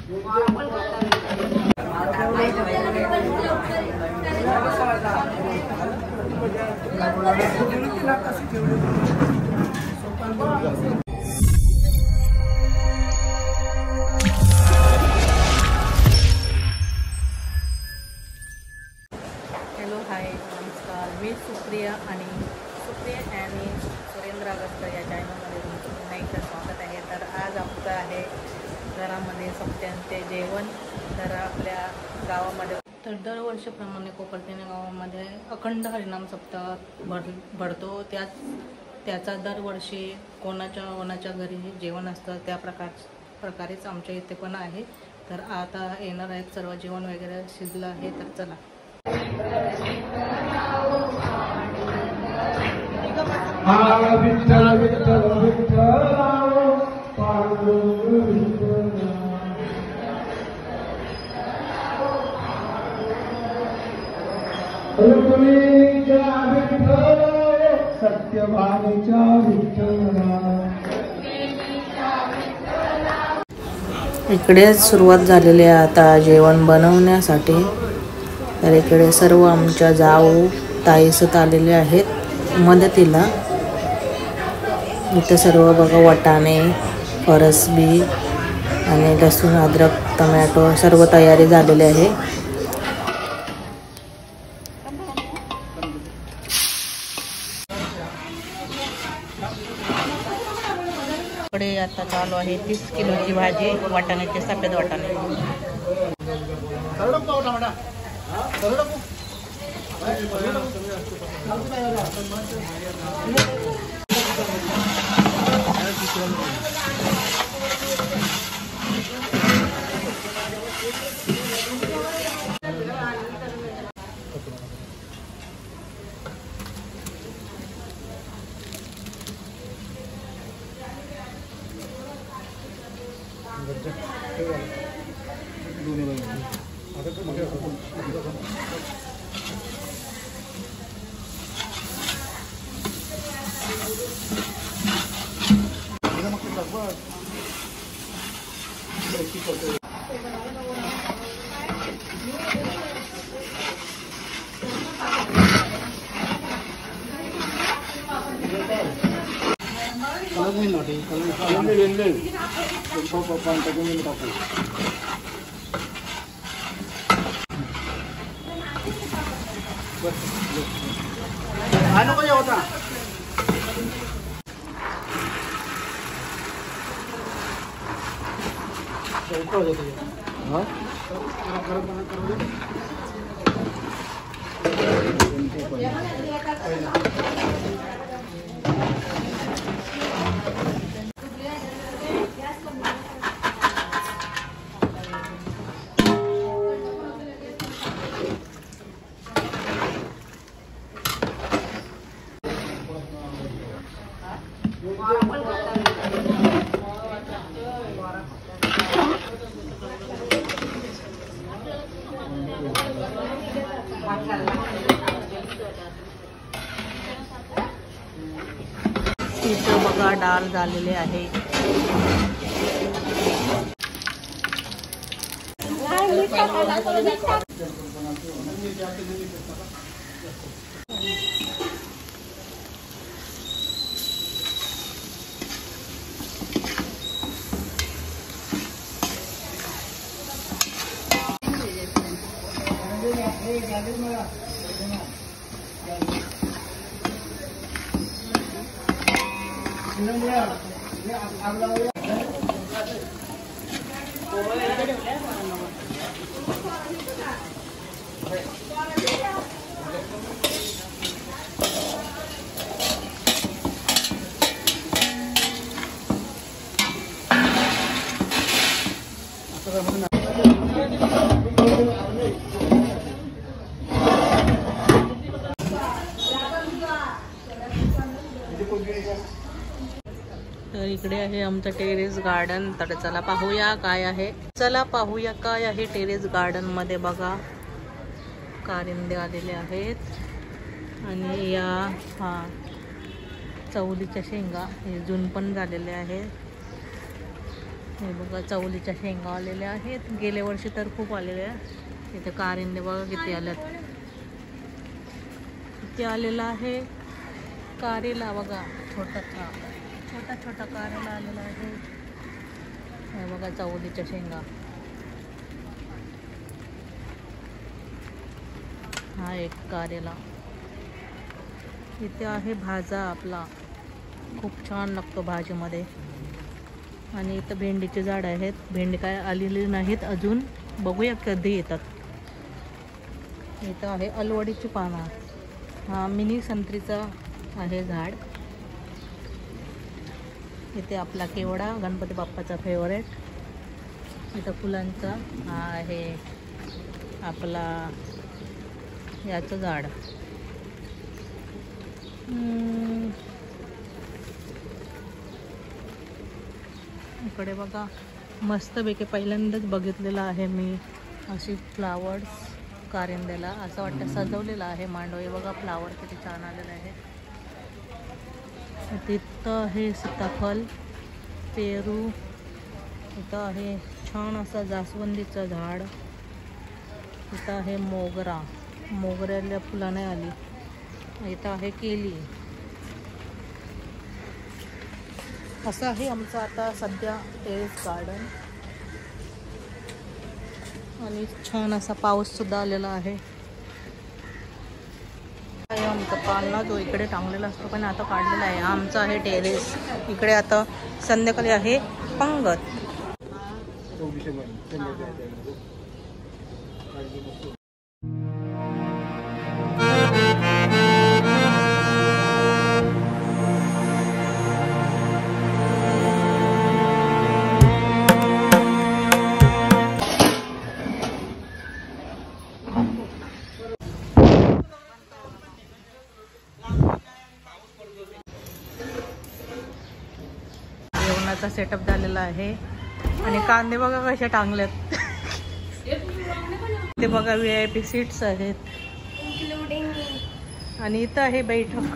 हाय नमस्कार, मी सुप्रिया आणि सुरेंद्र अगस्त या चॅनलमध्ये तुमचं पुन्हा एकदा स्वागत आहे। तर आज आमचं आहे घरामध्ये सप्त्यांचे जेवण। तर आपल्या गावामध्ये तर दरवर्षीप्रमाणे कोकळतेने गावामध्ये अखंड हरिनाम सप्ताह भरतो। त्याचा दरवर्षी कोणाच्या घरी जेवण असतं त्या प्रकारेच आमच्या इथे पण आहे। तर आता येणार आहेत सर्व जेवण वगैरे शिजलं आहे। तर चला विठ्ठल विठ्ठल विठ्ठल रुक्मिणीच्या विठ्ठल सत्यभामेच्या विठ्ठल। इकडे सुरुवात झालेली आहे आता जेवण बनवण्यासाठी। तर इकडे सर्व आमच्या जाऊ ताईसत आलेले आहेत मदतीला। इथे सर्व बघा वाटाणे, फरसबी आणि लसूण, अद्रक, टोमॅटो सर्व तयारी झालेली आहे। इकडे आता चालू आहे 30 किलोची भाजी, वाटाण्याचे सफेद वाटाणे। इथं बघा डाळ झालेले आहे। तर इकडे आहे आमचं टेरेस गार्डन। तर चला पाहूया काय आहे टेरेस गार्डन मध्ये। बघा कारिंदे आलेले आहेत आणि या चवलीच्या शेंगा हे जून पण झालेले आहेत। हे बघा चवलीच्या शेंगा आलेल्या आहेत. गेल्या वर्षी तर खूप आलेल्या. इथे कारिंदे बघा किती आल्यात. किती आलेला आहे कारेला बघा. छोटा छोटा कारेला आलेला आहे. हे बघा चवलीच्या शेंगा. हा एक कारेला. इथे आहे भाजा आपला. खूप छान लागतो भाजीमध्ये. आणि इथं भेंडीचे झाड आहेत. भेंडी काय आलेली नाहीत अजून, बघूया कधी येतात. इथं आहे अलवडीची पानं. हा मिनी संत्रीचा आहे झाड. इथे आपला केवडा, गणपती बाप्पाचा फेवरेट. इथं फुलांचा हा आहे आपला याचं झाड. इकडे बघा मस्तपैकी पहिल्यांदाच बघितलेलं आहे मी अशी फ्लावर्स कारिंद्याला. असं वाटतं सजवलेलं आहे मांडव. बघा फ्लावर किती छान आलेले आहे. तिथं आहे सीताफळ, पेरू. इथं आहे छान असा जास्वंदीचं झाड. इथं आहे मोगरा. मोगऱ्याला फुलं नाही आली. इथं आहे केली. असं आहे आमचं आता सध्या टेरेस गार्डन. आणि छान असा पाऊस सुद्धा आलेला आहे. आमचा पालना जो इकडे टांगलेला असतो पण आता काढलेला आहे. आमचं आहे टेरेस. इकडे आता संध्याकाळी आहे पंगत. जेवणाचा सेटअप झालेला आहे. आणि कांदे बघा कशा टांगल्यात. ते बघा VIP सीट्स आहेत. आणि इथं आहे बैठक.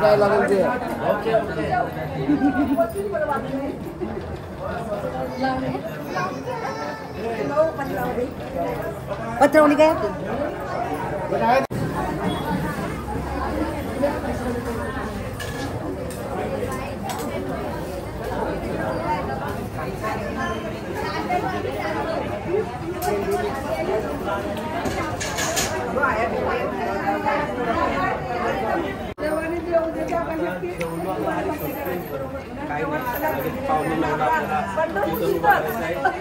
काय लागेल ते पत्रवणी काय देवाने देऊ दे काही नाही पाहुणे लावला आपल्याला इथून बोलायचं आहे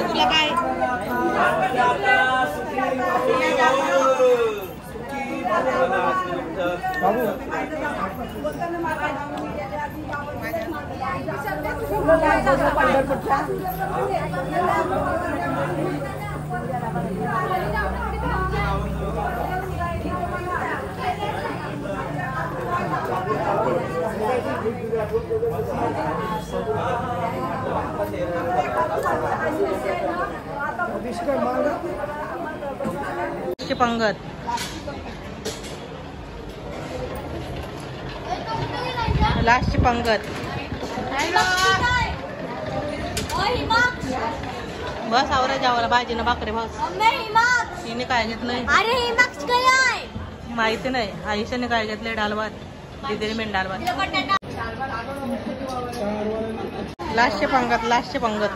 तुला काय पंगत लास्टची पंगत बस आवरा जावला भाजीनं भाकरे बस हिने काय घेतलंय माहिती नाही आयुष्याने काय घेतलंय डाल भात दिदीने मेन डाल भात लास्टची पंगत